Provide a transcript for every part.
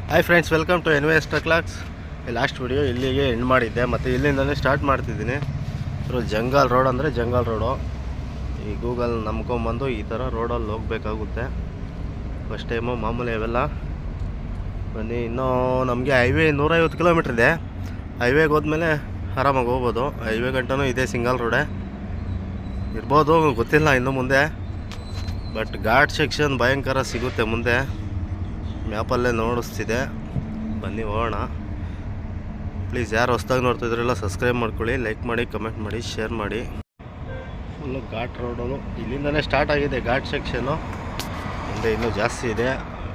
Hi friends, welcome to NYS Techlocks. Last video ಇಲ್ಲಿಗೆ end ಮಾಡಿದ್ದೆ, ಮತ್ತು ಇಲ್ಲಿಂದಲೇ ಸ್ಟಾರ್ಟ್ ಮಾಡ್ತಿದ್ದೀನಿ. ಜಂಗಲ್ ರೋಡ್ ಅಂದರೆ ಜಂಗಲ್ ರೋಡು. ಈ ಗೂಗಲ್ ನಂಬ್ಕೊಂಬಂದು ಈ ಥರ ರೋಡಲ್ಲಿ ಹೋಗಬೇಕಾಗುತ್ತೆ. ಫಸ್ಟ್ ಟೈಮು ಮಾಮೂಲಿ ಅವೆಲ್ಲ ಬನ್ನಿ. ಇನ್ನೂ ನಮಗೆ ಹೈವೇ 150 ಕಿಲೋಮೀಟ್ರ್ ಇದೆ. ಹೈವೇಗೆ ಹೋದ್ಮೇಲೆ ಆರಾಮಾಗಿ ಹೋಗ್ಬೋದು. ಹೈವೇ ಗಂಟನೂ ಇದೆ, ಸಿಂಗಲ್ ರೋಡೇ ಇರ್ಬೋದು, ಗೊತ್ತಿಲ್ಲ ಇನ್ನು ಮುಂದೆ. ಬಟ್ ಘಾಟ್ ಸೆಕ್ಷನ್ ಭಯಂಕರ ಸಿಗುತ್ತೆ ಮುಂದೆ, ಮ್ಯಾಪಲ್ಲೇ ನೋಡಿಸ್ತಿದೆ. ಬನ್ನಿ ಹೋಗೋಣ. ಪ್ಲೀಸ್ ಯಾರು ಹೊಸ್ದಾಗಿ ನೋಡ್ತಿದ್ರಲ್ಲ ಸಬ್ಸ್ಕ್ರೈಬ್ ಮಾಡ್ಕೊಳ್ಳಿ, ಲೈಕ್ ಮಾಡಿ, ಕಮೆಂಟ್ ಮಾಡಿ, ಶೇರ್ ಮಾಡಿ. ಫುಲ್ಲು ಘಾಟ್ ರೋಡು, ಇಲ್ಲಿಂದನೇ ಸ್ಟಾರ್ಟ್ ಆಗಿದೆ ಘಾಟ್ ಸೆಕ್ಷನು. ಮುಂದೆ ಇನ್ನೂ ಜಾಸ್ತಿ ಇದೆ.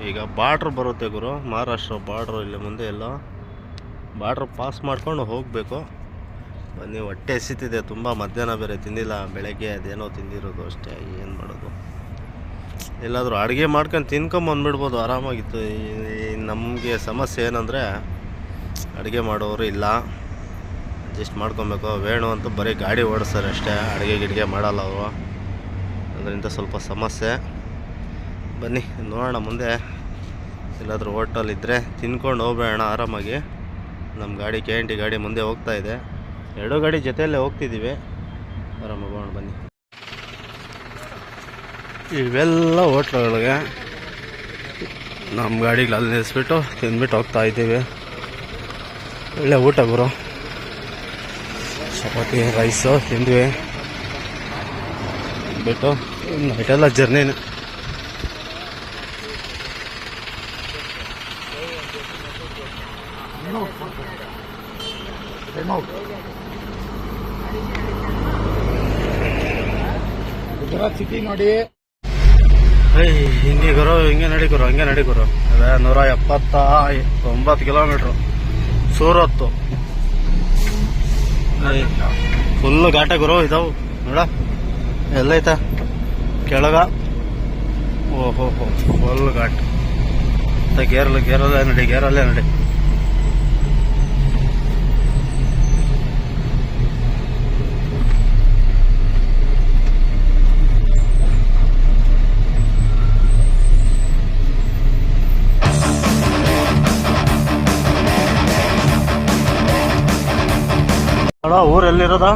ಈಗ ಬಾರ್ಡ್ರ್ ಬರುತ್ತೆ ಗುರು, ಮಹಾರಾಷ್ಟ್ರ ಬಾರ್ಡ್ರು. ಇಲ್ಲಿ ಮುಂದೆ ಎಲ್ಲ ಬಾರ್ಡ್ರ್ ಪಾಸ್ ಮಾಡ್ಕೊಂಡು ಹೋಗಬೇಕು. ಬನ್ನಿ, ಹೊಟ್ಟೆ ಎಸಿತಿದೆ ತುಂಬ. ಮಧ್ಯಾಹ್ನ ಬೇರೆ ತಿಂದಿಲ್ಲ, ಬೆಳಗ್ಗೆ ಅದೇನೋ ತಿಂದಿರೋದು ಅಷ್ಟೇ. ಏನು ಮಾಡೋದು, ಎಲ್ಲಾದರೂ ಅಡುಗೆ ಮಾಡ್ಕೊಂಡು ತಿನ್ಕೊಂಬಂದ್ಬಿಡ್ಬೋದು ಆರಾಮಾಗಿತ್ತು. ನಮಗೆ ಸಮಸ್ಯೆ ಏನಂದರೆ ಅಡುಗೆ ಮಾಡೋರು ಇಲ್ಲ, ಅಡ್ಜಸ್ಟ್ ಮಾಡ್ಕೊಬೇಕು. ವೇಣು ಅಂತೂ ಬರೀ ಗಾಡಿ ಓಡಿಸ್ತಾರೆ ಅಷ್ಟೇ, ಅಡುಗೆ ಮಾಡಲ್ಲ ಅವರು. ಅದರಿಂದ ಸ್ವಲ್ಪ ಸಮಸ್ಯೆ. ಬನ್ನಿ ನೋಡೋಣ, ಮುಂದೆ ಎಲ್ಲಾದರೂ ಹೋಟೆಲ್ ಇದ್ದರೆ ತಿನ್ಕೊಂಡು ಹೋಗ್ಬೇಡ ಆರಾಮಾಗಿ. ನಮ್ಮ ಗಾಡಿ KNT ಗಾಡಿ ಮುಂದೆ ಹೋಗ್ತಾ ಇದೆ. 2 ಗಾಡಿ ಜೊತೆಯಲ್ಲೇ ಹೋಗ್ತಿದ್ದೀವಿ, ಆರಾಮಾಗಿ ಹೋಗೋಣ ಬನ್ನಿ. ಇವೆಲ್ಲ ಹೋಟ್ಲುಗಳಿಗೆ ನಮ್ಮ ಗಾಡಿಗಳು ಅಲ್ಲಿ ನಿಲ್ಲಿಸ್ಬಿಟ್ಟು ತಿಂದ್ಬಿಟ್ಟು ಹೋಗ್ತಾ ಇದ್ದೀವಿ. ಒಳ್ಳೆ ಊಟ ಗುರು, ಚಪಾತಿ ರೈಸು ತಿಂದ್ವಿ ಬಿಟ್ಟು ನೈಟೆಲ್ಲ ಜರ್ನಿನ. ಗುಜರಾತ್ ಸಿಟಿ ನೋಡಿ. ಹಿಂಗೆ ಗುರು, ಹಿಂಗೆ ನಡಿಗುರು, ಹಂಗೆ ನಡಿಗುರು. ಅದೇ 179 ಕಿಲೋಮೀಟ್ರು ಸೂರತ್ತು. ಫುಲ್ಲು ಘಾಟ ಗುರು ಇದಾವು ನೋಡ, ಎಲ್ಲೈತ ಕೆಳಗ. ಓಹೋ ಫುಲ್ ಘಾಟ್. ಗೇರಲ್ಲೇ ನಡಿ. ಊರೆಲ್ಲಿರೋದ?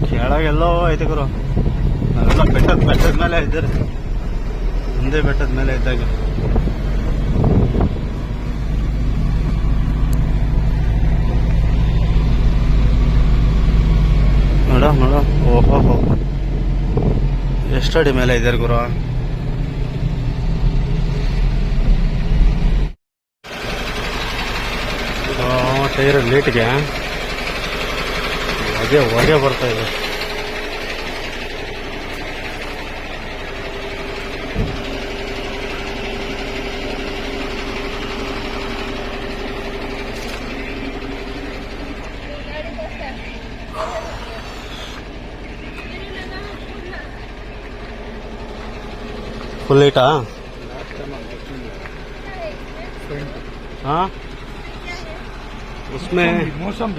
ಕೆಳಗೆಲ್ಲೋ ಐತೆ ಗುರು. ನಾವೆಲ್ಲ ಬೆಟ್ಟದ ಮೇಲೆ ಇದ್ದೀರಿ, ಮುಂದೆ ಬೆಟ್ಟದ ಮೇಲೆ ಇದ್ದಾಗ. ನೋಡ ಓಹೋ ಎಷ್ಟು ಅಡಿ ಮೇಲೆ ಇದ್ದಾರೆ ಗುರು. ಟೈರ್ ಲೇಟ್ಗೆ ಹೊಗೆ ಬರ್ತಾ ಇದೆ. फुल लेटा? हाँ, उसमें मौसम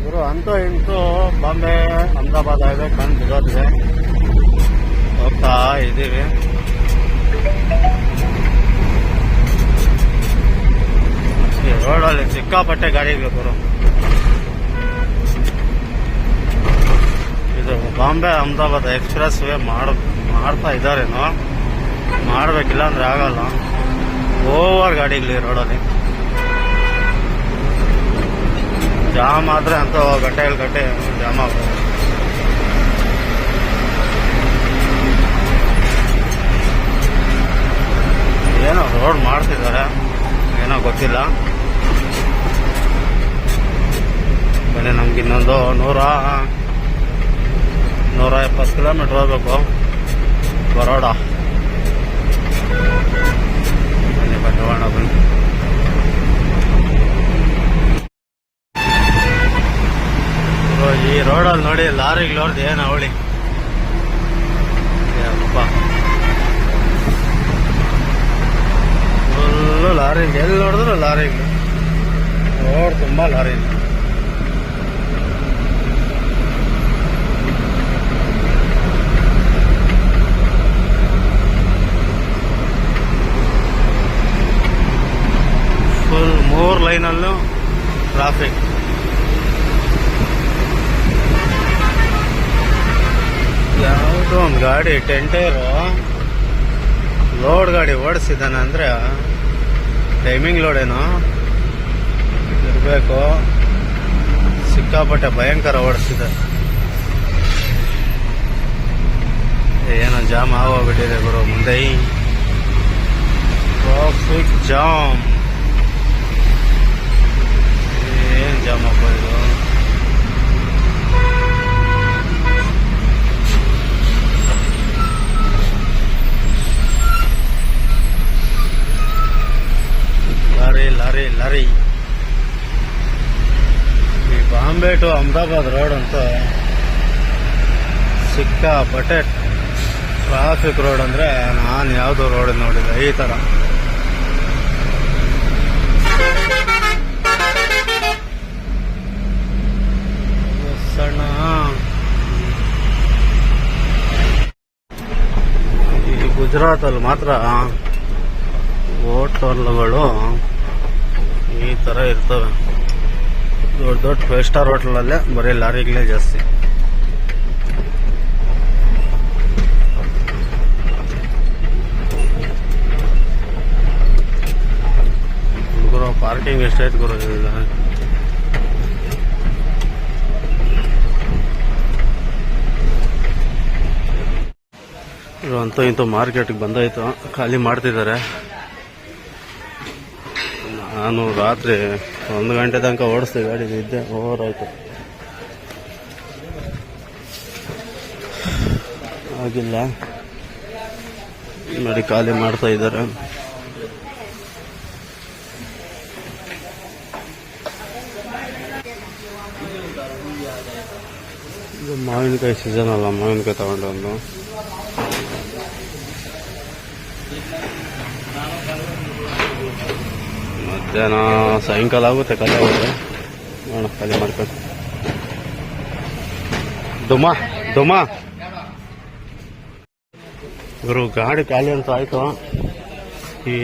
ಗುರು ಅಂತೂ ಇಂತೂ ಬಾಂಬೆ ಅಹಮದಾಬಾದ್ ಹೈವೇ ಕಂಡು ಬಿಡೋದಿದೆ. ಹೋಗ್ತಾ ಇದ್ದೀವಿ. ಈ ರೋಡಲ್ಲಿ ಸಿಕ್ಕಾಪಟ್ಟೆ ಗಾಡಿ ಇದೆ ಗುರು. ಇದು ಬಾಂಬೆ ಅಹಮದಾಬಾದ್ ಎಕ್ಸ್ಪ್ರೆಸ್ ವೇ ಮಾಡ್ತಾ ಇದ್ದಾರೇನೋ, ಮಾಡಬೇಕಿಲ್ಲ ಅಂದರೆ ಆಗಲ್ಲ. ಓವರ್ ಗಾಡಿಗಳು ರೋಡಲ್ಲಿ ಜಾಮ್ ಆದರೆ ಅಂತ ಗಂಟೆ ಜಾಮ್ ಆಗೋದು. ಏನೋ ರೋಡ್ ಮಾಡ್ತಿದ್ದಾರೆ, ಏನೋ ಗೊತ್ತಿಲ್ಲ. ಬನ್ನಿ, ನಮ್ಗೆ ಇನ್ನೊಂದು 170 ಕಿಲೋಮೀಟ್ರ್ ಹೋಗ್ಬೇಕು ಬರೋಡ. ಬನ್ನಿ. ಈ ರೋಡಲ್ಲಿ ನೋಡಿ ಲಾರಿಗಳು ನೋಡ್ದು ಏನು ಅವಳಿ ಫುಲ್ಲು ಲಾರಿ. ಎಲ್ಲಿ ನೋಡಿದ್ರು ಲಾರಿಗಳು, ರೋಡ್ ತುಂಬ ಲಾರಿ. 4 ಲೈನಲ್ಲೂ ಟ್ರಾಫಿಕ್. ಯಾವುದೋ ಒಂದು ಗಾಡಿ ಟೆಂಟೇರು ಲೋಡ್ ಗಾಡಿ ಓಡಿಸಿದ್ದಾನೆ ಅಂದರೆ ಟೈಮಿಂಗ್ ಲೋಡ್ ಏನೋ ಇರಬೇಕು. ಸಿಕ್ಕಾಪಟ್ಟೆ ಭಯಂಕರ ಓಡಿಸಿದೆ. ಏನೋ ಜಾಮ್ ಆಗೋಗ್ಬಿಟ್ಟಿದೆ ಗುರು ಮುಂದೆ. Traffic jam. ಏನು ಜಾಮ್ ಅಪ್ಪ ಇದು. ಲಾರಿ ಈ ಬಾಂಬೆ ಟು ಅಹಮದಾಬಾದ್ ರೋಡ್ ಅಂತೂ ಸಿಕ್ಕಾಪಟ್ಟೆ ಟ್ರಾಫಿಕ್ ರೋಡ್ ಅಂದರೆ ನಾನು ಯಾವುದೋ ರೋಡ್ ನೋಡಿಲ್ಲ ಈ ಥರ. ಸಣ್ಣ ಈ ಗುಜರಾತಲ್ಲಿ ಮಾತ್ರ ಹೋಟೆಲ್ಗಳು ಈ ಥರ ಇರ್ತವೆ. ದೊಡ್ಡ ದೊಡ್ಡ 5 ಸ್ಟಾರ್ ಹೋಟೆಲಲ್ಲೇ ಬರೀ ಲಾರಿಗಳೇ ಜಾಸ್ತಿ. ಗುರು ಪಾರ್ಕಿಂಗ್ ಎಷ್ಟಾಯ್ತು ಗುರು ಇಲ್ಲ. ಅಂತೂ ಇಂತೂ ಮಾರ್ಕೆಟ್ಗೆ ಬಂದಾಯ್ತು, ಖಾಲಿ ಮಾಡ್ತಿದ್ದಾರೆ. ನಾನು ರಾತ್ರಿ 1 ಗಂಟೆ ತನಕ ಓಡಿಸ್ದೆ ಗಾಡಿ, ಇದ್ದೆ ಓವರ್ ಆಯಿತು, ಆಗಿಲ್ಲ ನೋಡಿ ಖಾಲಿ ಮಾಡ್ತಾ ಇದ್ದಾರೆ. ಇದು ಮಾವಿನಕಾಯಿ ಸೀಸನ್ ಅಲ್ಲ, ಮಾವಿನಕಾಯಿ ತಗೊಂಡು ಒಂದು ಮಧ್ಯಾಹ್ನ ಸಾಯಂಕಾಲ ಆಗುತ್ತೆ, ಖಾಲಿ ಆಗುತ್ತೆ ನೋಡೋಣ, ಖಾಲಿ ಮಾಡ್ಕೊಂಡು ದುಮಾ ಗುರು ಗಾಡಿ ಖಾಲಿ ಅಂತ ಆಯಿತು. ಈ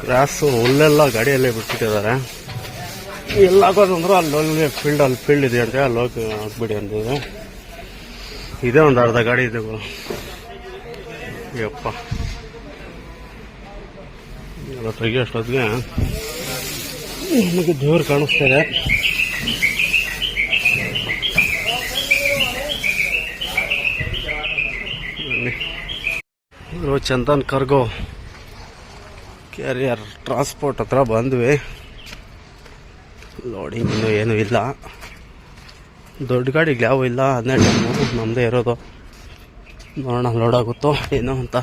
ಕ್ರಾಸು ಹುಲ್ಲೆಲ್ಲ ಗಾಡಿಯಲ್ಲೇ ಬಿಟ್ಬಿಟ್ಟಿದ್ದಾರೆ. ಎಲ್ಲ ಹಾಕೋದಂದ್ರು ಅಲ್ಲಿ ಫೀಲ್ಡ್ ಇದೆ ಅಂತ ಅಲ್ಲಿ ಹೋಗಿ ಹಾಕ್ಬಿಡಿ ಅಂತಿದೆ. ಇದೇ ಒಂದು ಅರ್ಧ ಗಾಡಿ ಇದೆ ಗುರು. ಯಪ್ಪ ಎಲ್ಲ ತೆಗಿಯೋಷ್ಟೊತ್ತಿಗೆ ನಮಗೆ ದೇವ್ರು ಕಾಣಿಸ್ತಾರೆ. ಚಂದನ್ ಕಾರ್ಗೋ ಕ್ಯಾರಿಯರ್ ಟ್ರಾನ್ಸ್ಪೋರ್ಟ್ ಹತ್ರ ಬಂದ್ವಿ. ಲೋಡಿಂಗ್ ಇನ್ನೂ ಏನೂ ಇಲ್ಲ, ದೊಡ್ಡ ಗಾಡಿಗೆ ಯಾವ ಇಲ್ಲ, 12 ನಮ್ಮದೇ ಇರೋದು. ನೋಡೋಣ ಲೋಡ್ ಆಗುತ್ತೋ ಏನೋ ಅಂತ.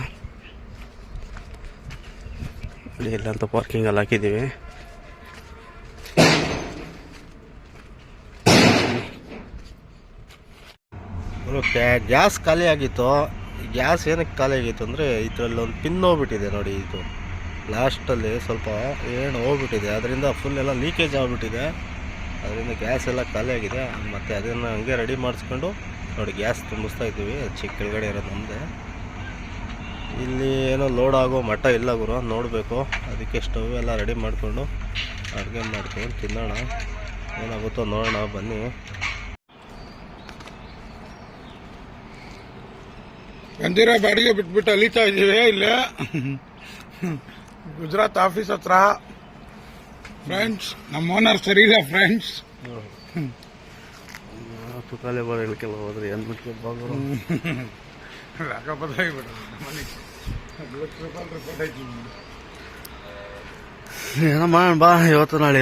ಇಲ್ಲಂತ ಪಾರ್ಕಿಂಗಲ್ಲಿ ಹಾಕಿದ್ದೀವಿ. ಗ್ಯಾಸ್ ಖಾಲಿ ಆಗಿತ್ತು. ಗ್ಯಾಸ್ ಏನಕ್ಕೆ ಖಾಲಿ ಆಗಿತ್ತು ಅಂದರೆ ಇದರಲ್ಲಿ ಒಂದು ಪಿನ್ ಹೋಗ್ಬಿಟ್ಟಿದೆ ನೋಡಿ. ಇದು ಲಾಸ್ಟಲ್ಲಿ ಸ್ವಲ್ಪ ಏನು ಹೋಗ್ಬಿಟ್ಟಿದೆ, ಅದರಿಂದ ಫುಲ್ ಎಲ್ಲ ಲೀಕೇಜ್ ಆಗಿಬಿಟ್ಟಿದೆ. ಅದರಿಂದ ಗ್ಯಾಸ್ ಎಲ್ಲ ಖಾಲಿ ಆಗಿದೆ. ಮತ್ತು ಅದನ್ನು ಹಂಗೆ ರೆಡಿ ಮಾಡಿಸ್ಕೊಂಡು ನೋಡಿ ಗ್ಯಾಸ್ ತುಂಬಿಸ್ತಾ ಇದ್ದೀವಿ. ಚಿಕ್ಕ ಕೆಳಗಡೆ ಇರೋದು ನಮ್ಮದೇ. ಇಲ್ಲಿ ಏನೋ ಲೋಡ್ ಆಗೋ ಮಟ್ಟ ಇಲ್ಲ ಗುರು, ನೋಡಬೇಕು. ಅದಕ್ಕೆ ಸ್ಟವ್ ಎಲ್ಲ ರೆಡಿ ಮಾಡಿಕೊಂಡು ಅಡುಗೆ ಮಾಡ್ಕೊಂಡು ತಿನ್ನೋಣ, ಏನಾಗುತ್ತೋ ನೋಡೋಣ ಬನ್ನಿ. ಬಂದಿರೋ ಬಾಡಿಗೆ ಬಿಟ್ಬಿಟ್ಟು ಅಲಿತಾ ಇದ್ದೀವಿ ಇಲ್ಲೇ ಗುಜರಾತ್ ಆಫೀಸ್ ಹತ್ರ. ಫ್ರೆಂಡ್ಸ್, ನಮ್ಮ ಓನರ್ ಸರಿ ಇಲ್ಲ ಫ್ರೆಂಡ್ಸ್. ತುಕಾಲೆ ಬರೋಕ್ಕೆಲ್ಲ ಹೋದ್ರೆ ಏನು ಬಿಟ್ಕೊಂಡು ಏನೋ ಮಾಡೋಣ ಬಾ. ಇವತ್ತು ನಾಳೆ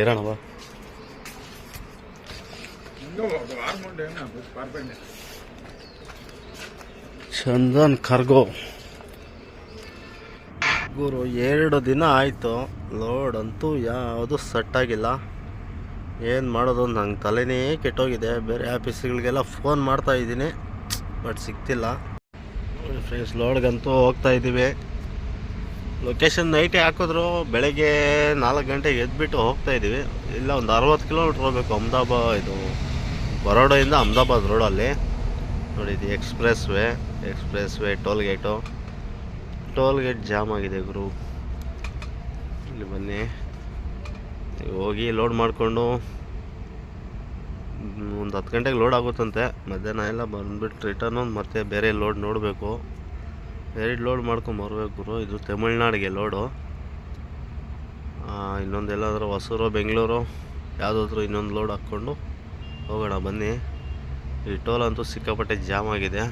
ಇರೋಣ ಬಾ. ಚಂದನ್ ಕಾರ್ಗೋ ಗುರು 2 ದಿನ ಆಯಿತು. ಲೋಡ್ ಅಂತೂ ಯಾವುದು ಸೆಟ್ ಆಗಿಲ್ಲ. ಏನು ಮಾಡೋದು ನಂಗೆ ತಲೆನೇ ಕೆಟ್ಟೋಗಿದೆ. ಬೇರೆ ಆಫೀಸ್ಗಳಿಗೆಲ್ಲ ಫೋನ್ ಮಾಡ್ತಾ ಇದ್ದೀನಿ, ಬಟ್ ಸಿಗ್ತಿಲ್ಲ. ಫ್ರೆಂಡ್ಸ್, ಲೋಡ್ಗಂತೂ ಹೋಗ್ತಾ ಇದ್ದೀವಿ. ಲೊಕೇಶನ್ ನೈಟೇ ಹಾಕಿದ್ರು, ಬೆಳಗ್ಗೆ 4 ಗಂಟೆಗೆ ಎದ್ಬಿಟ್ಟು ಹೋಗ್ತಾ ಇದ್ದೀವಿ. ಇಲ್ಲ ಒಂದು 60 ಕಿಲೋಮೀಟ್ರ್ ಹೋಗ್ಬೇಕು. ಅಹಮದಾಬಾದ್, ಇದು ಬರೋಡದಿಂದ ಅಹಮದಾಬಾದ್ ರೋಡಲ್ಲಿ ನೋಡಿ. ಇದು express way toll gate. Toll gate jam ಆಗಿದೆ ಗುರು. ಇಲ್ಲಿ ಬನ್ನಿ, ಹೋಗಿ ಲೋಡ್ ಮಾಡಿಕೊಂಡು ಒಂದು 10 ಗಂಟೆಗೆ ಲೋಡ್ ಆಗುತ್ತಂತೆ. ಮಧ್ಯಾಹ್ನ ಎಲ್ಲ ಬಂದುಬಿಟ್ಟು ರಿಟರ್ನು ಮತ್ತೆ ಬೇರೆ ಲೋಡ್ ನೋಡಬೇಕು. 2 ಲೋಡ್ ಮಾಡ್ಕೊಂಬರ್ಬೇಕು ಗುರು. ಇದು ತಮಿಳ್ನಾಡಿಗೆ ಲೋಡು. ಇನ್ನೊಂದು ಎಲ್ಲಾದರೂ ಹೊಸೂರು ಬೆಂಗಳೂರು ಯಾವುದಾದ್ರೂ ಇನ್ನೊಂದು ಲೋಡ್ ಹಾಕ್ಕೊಂಡು ಹೋಗೋಣ ಬನ್ನಿ. ಈ ಟೋಲ್ ಅಂತೂ ಸಿಕ್ಕಾಪಟ್ಟೆ ಜಾಮ್ ಆಗಿದೆ.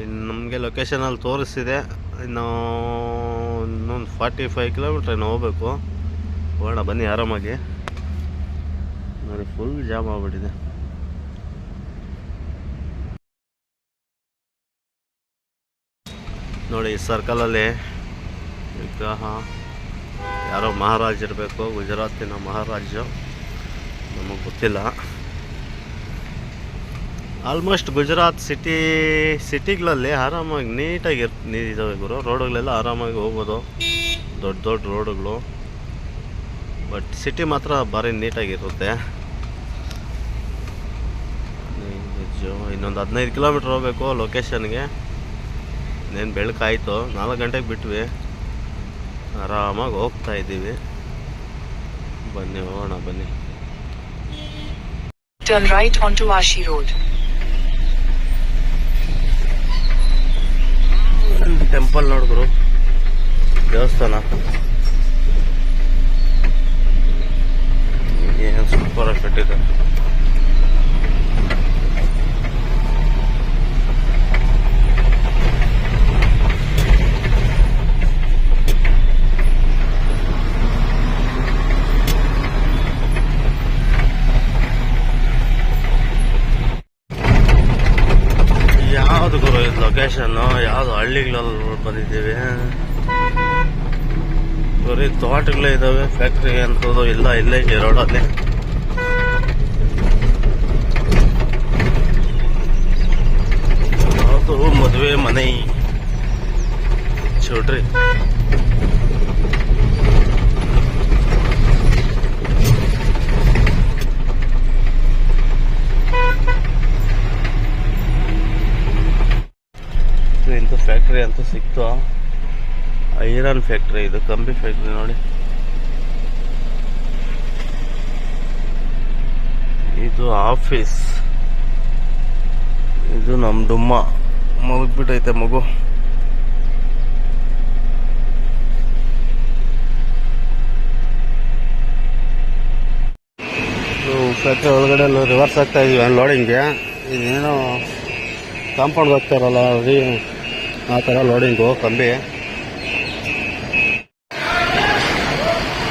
ಇನ್ನು ನಮಗೆ ಲೊಕೇಶನಲ್ಲಿ ತೋರಿಸ್ತಿದೆ, ಇನ್ನೊಂದು 45 ಕಿಲೋಮೀಟ್ರ್ ಏನೋ ಹೋಗ್ಬೇಕು. ಹೋಗೋಣ ಬನ್ನಿ ಆರಾಮಾಗಿ. ನೋಡಿ ಫುಲ್ ಜಾಮ್ ಆಗಿಬಿಟ್ಟಿದೆ. ನೋಡಿ ಈ ಸರ್ಕಲಲ್ಲಿ ವಿಗ್ರಹ ಯಾರೋ ಮಹಾರಾಜ್ ಇರಬೇಕು, ಗುಜರಾತಿನ ಮಹಾರಾಜು, ನಮಗೆ ಗೊತ್ತಿಲ್ಲ. ಆಲ್ಮೋಸ್ಟ್ ಗುಜರಾತ್ ಸಿಟಿಗಳಲ್ಲಿ ಆರಾಮಾಗಿ ನೀಟಾಗಿ ಇದ್ದಾವೆ ಗುರು. ರೋಡುಗಳೆಲ್ಲ ಆರಾಮಾಗಿ ಹೋಗ್ಬೋದು, ದೊಡ್ಡ ದೊಡ್ಡ ರೋಡುಗಳು. ಬಟ್ ಸಿಟಿ ಮಾತ್ರ ಭಾರಿ ನೀಟಾಗಿರುತ್ತೆ. ಇನ್ನೊಂದು 15 ಕಿಲೋಮೀಟ್ರ್ ಹೋಗ್ಬೇಕು ಲೊಕೇಶನ್ಗೆ. ಇನ್ನೇನು ಬೆಳಕಾಯಿತು, 4 ಗಂಟೆಗೆ ಬಿಟ್ವಿ. ಆರಾಮಾಗಿ ಹೋಗ್ತಾ ಇದ್ದೀವಿ. ಬನ್ನಿ ಹೋಗೋಣ ಬನ್ನಿ. Turn right onto Vashi Road. Temple ನೋಡಿದ್ರು, ದೇವಸ್ಥಾನ ಏನು ಸೂಪರಾಗಿ ಕಟ್ಟಿದೆ. ಯಾವುದು ಗುರು ಇದು ಲೊಕೇಶನ್ನು? ಯಾವುದು ಹಳ್ಳಿಗಳಲ್ಲಿ ಬಂದಿದ್ದೀವಿ? ಬರೀ ತೋಟಗಳೇ ಇದ್ದಾವೆ, ಫ್ಯಾಕ್ಟ್ರಿ ಅಂತದ್ದು ಇಲ್ಲ. ಇಲ್ಲೇ ಇದೆ ರೋಡಲ್ಲಿ. ಯಾವುದು ಮದುವೆ ಮನೆ ಚೌಟ್ರಿ. ಇಂಥ ಫ್ಯಾಕ್ಟ್ರಿ ಅಂತೂ ಸಿಕ್ತು. ಐರನ್ ಫ್ಯಾಕ್ಟ್ರಿ, ಇದು ಕಂಬಿ ಫ್ಯಾಕ್ಟ್ರಿ ನೋಡಿ. ಇದು ಆಫೀಸ್. ಇದು ನಮ್ಮ ಡುಮ್ಮ ಮಲಗ್ಬಿಟ್ಟೈತೆ ಮಗು. ಫ್ಯಾಕ್ಟ್ರಿ ಒಳಗಡೆ ರಿವರ್ಸ್ ಆಗ್ತಾ ಇದೀವಿ ಲೋಡಿಂಗ್ಗೆ. ಇದೇನೋ ಕಾಂಪೌಂಡ್ ಹೋಗ್ತಾರಲ್ಲ ಅವ್ರಿ, ಆ ಥರ ಲೋಡಿಂಗು ಕಂಬಿ.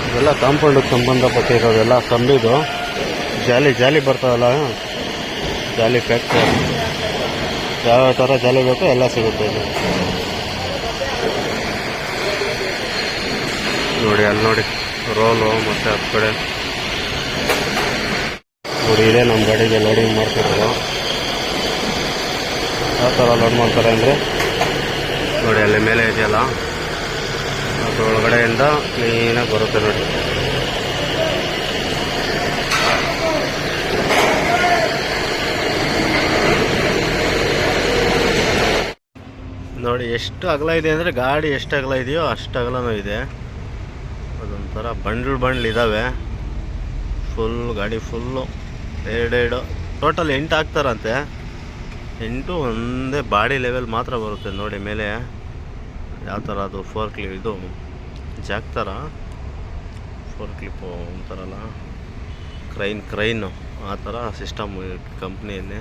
ಇವೆಲ್ಲ ಕಾಂಪೌಂಡಿಗೆ ಸಂಬಂಧಪಟ್ಟಿರೋದೆಲ್ಲ ಕಂಬಿದು. ಜಾಲಿ ಬರ್ತಾವಲ್ಲ, ಜಾಲಿ ಫ್ಯಾಕ್ಟ್ರಿ. ಯಾವ ಥರ ಜಾಲಿ ಬೇಕೋ ಎಲ್ಲ ಸಿಗುತ್ತೆ ಇಲ್ಲಿ. ನೋಡಿ ಅಲ್ಲಿ ನೋಡಿ ರೋಲು, ಮತ್ತು ಆ ಕಡೆ ನೋಡಿ ಇದೇ ನಮ್ಮ ಗಾಡಿಗೆ ಲೋಡಿಂಗ್ ಮಾಡ್ತಿರೋದು. ಯಾವ ಥರ ಲೋಡ್ ಮಾಡ್ತಾರೆ ಅಂದರೆ ನೋಡಿ ಅಲ್ಲಿ ಮೇಲೆ ಇದೆಯಲ್ಲ, ಅದು ಒಳಗಡೆಯಿಂದ ಕ್ಲೀನಾಗಿ ಬರುತ್ತೆ ನೋಡಿ. ನೋಡಿ ಎಷ್ಟು ಅಗಲ ಇದೆ ಅಂದರೆ, ಗಾಡಿ ಎಷ್ಟು ಅಗಲ ಇದೆಯೋ ಅಷ್ಟು ಅಗಲನೂ ಇದೆ. ಅದೊಂಥರ ಬಂಡ್ಲು ಇದ್ದಾವೆ. ಫುಲ್ ಗಾಡಿ ಫುಲ್ಲು 2 ಟೋಟಲ್ 8 ಹಾಕ್ತಾರಂತೆ. 8 ಒಂದೇ ಬಾಡಿ ಲೆವೆಲ್ ಮಾತ್ರ ಬರುತ್ತೆ ನೋಡಿ ಮೇಲೆ. ಯಾವ ಥರ ಅದು 4 ಕ್ಲಿಪ್, ಇದು ಜಾಕ್ ಥರ 4 ಕ್ಲಿಪ್ಪು ಅಂತಾರಲ್ಲ, ಕ್ರೈನು ಆ ಥರ ಸಿಸ್ಟಮ್ ಕಂಪ್ನಿಯಲ್ಲಿ.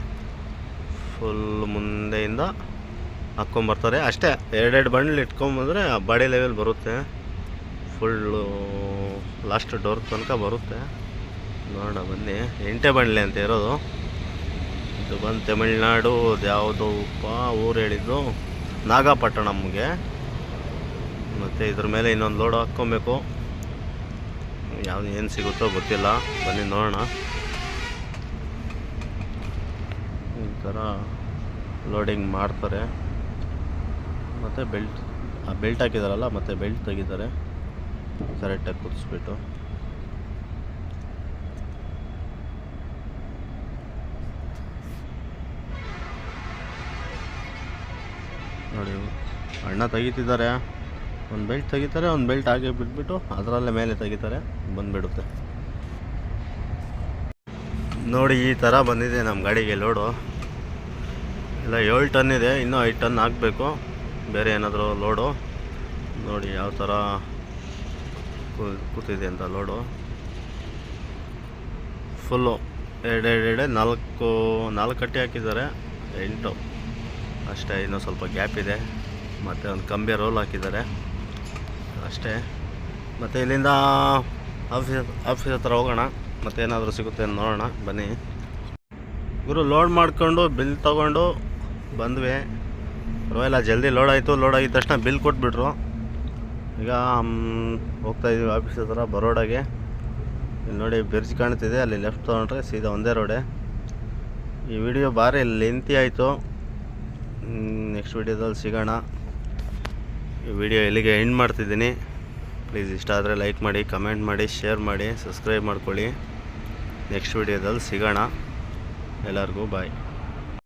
ಫುಲ್ ಮುಂದೆಯಿಂದ ಹಾಕ್ಕೊಂಬರ್ತಾರೆ ಅಷ್ಟೇ. 2 ಬಂಡ್ಲ್ ಇಟ್ಕೊಂಬಂದರೆ ಆ ಬಾಡಿ ಲೆವೆಲ್ ಬರುತ್ತೆ. ಫುಲ್ಲು ಲಾಸ್ಟ್ ಡೋರ್ ತನಕ ಬರುತ್ತೆ. ನೋಡೋಣ ಬನ್ನಿ. 8 ಬಂಡ್ಲೆ ಅಂತ ಇರೋದು. ಇದು ಬಂದು ತಮಿಳ್ನಾಡು. ಅದು ಯಾವುದೋಪ್ಪ ಊರು ಹೇಳಿದ್ದು, ನಾಗಪಟ್ಟಣಮ್ಗೆ. ಮತ್ತು ಇದ್ರ ಮೇಲೆ ಇನ್ನೊಂದು ಲೋಡ್ ಹಾಕ್ಕೊಬೇಕು. ಯಾವುದು ಏನು ಸಿಗುತ್ತೋ ಗೊತ್ತಿಲ್ಲ. ಬನ್ನಿ ನೋಡೋಣ. ಈ ಥರ ಲೋಡಿಂಗ್ ಮಾಡ್ತಾರೆ. ಮತ್ತು ಬೆಲ್ಟ್ ಹಾಕಿದಾರಲ್ಲ, ಮತ್ತು ಬೆಲ್ಟ್ ತೆಗಿತಾರೆ ಕರೆಕ್ಟಾಗಿ ಕುದಿಸ್ಬಿಟ್ಟು. ನೋಡಿ ಅಣ್ಣ ತೆಗಿತಿದ್ದಾರೆ, ಒಂದು ಬೆಲ್ಟ್ ತೆಗಿತಾರೆ, ಒಂದು ಬೆಲ್ಟ್ ಹಾಗೆ ಬಿಟ್ಬಿಟ್ಟು ಅದರಲ್ಲೇ ಮೇಲೆ ತೆಗಿತಾರೆ, ಬಂದುಬಿಡುತ್ತೆ. ನೋಡಿ ಈ ಥರ ಬಂದಿದೆ ನಮ್ಮ ಗಾಡಿಗೆ ಲೋಡು. ಇಲ್ಲ 7 ಟನ್ ಇದೆ, ಇನ್ನೂ 5 ಟನ್ ಹಾಕಬೇಕು ಬೇರೆ ಏನಾದರೂ ಲೋಡು. ನೋಡಿ ಯಾವ ಥರ ಕೂತಿದೆ ಅಂತ ಲೋಡು. ಫುಲ್ಲು ಎರಡೆ 4 ಕಟ್ಟಿ ಹಾಕಿದ್ದಾರೆ, 8 ಅಷ್ಟೇ. ಇನ್ನೂ ಸ್ವಲ್ಪ ಗ್ಯಾಪ್ ಇದೆ, ಮತ್ತು ಒಂದು ಕಂಬಿ ರೋಲ್ ಹಾಕಿದ್ದಾರೆ ಅಷ್ಟೇ. ಮತ್ತು ಇಲ್ಲಿಂದ ಆಫೀಸ್ ಹತ್ರ ಹೋಗೋಣ, ಮತ್ತೇನಾದರೂ ಸಿಗುತ್ತೆ ಅಂತ ನೋಡೋಣ ಬನ್ನಿ. ಗುರು ಲೋಡ್ ಮಾಡಿಕೊಂಡು ಬಿಲ್ ತೊಗೊಂಡು ಬಂದ್ವಿ. ಪರವಾಗಿಲ್ಲ, ಜಲ್ದಿ ಲೋಡ್ ಆಯಿತು. ಲೋಡ್ ಆಗಿದ ತಕ್ಷಣ ಬಿಲ್ ಕೊಟ್ಬಿಟ್ರು. ಈಗ ಹೋಗ್ತಾಯಿದ್ದೀವಿ ಆಫೀಸ್ ಹತ್ರ ಬರೋಡಾಗೆ. ಇಲ್ಲಿ ನೋಡಿ ಬ್ರಿಡ್ಜ್ ಕಾಣ್ತಿದೆ, ಅಲ್ಲಿ ಲೆಫ್ಟ್ ತೊಗೊಂಡ್ರೆ ಸೀದಾ ಒಂದೇ ರೋಡೆ. ಈ ವಿಡಿಯೋ ಭಾರಿ ಲೆಂತಿ ಆಯಿತು, ನೆಕ್ಸ್ಟ್ ವಿಡಿಯೋದಲ್ಲಿ ಸಿಗೋಣ. ಈ ವಿಡಿಯೋ ಇಲ್ಲಿಗೆ ಎಂಡ್ ಮಾಡ್ತಿದ್ದೀನಿ. ಪ್ಲೀಸ್ ಇಷ್ಟ ಆದರೆ ಲೈಕ್ ಮಾಡಿ, ಕಮೆಂಟ್ ಮಾಡಿ, ಶೇರ್ ಮಾಡಿ, ಸಬ್ಸ್ಕ್ರೈಬ್ ಮಾಡ್ಕೊಳ್ಳಿ. ನೆಕ್ಸ್ಟ್ ವಿಡಿಯೋದಲ್ಲಿ ಸಿಗೋಣ. ಎಲ್ಲರಿಗೂ ಬಾಯ್.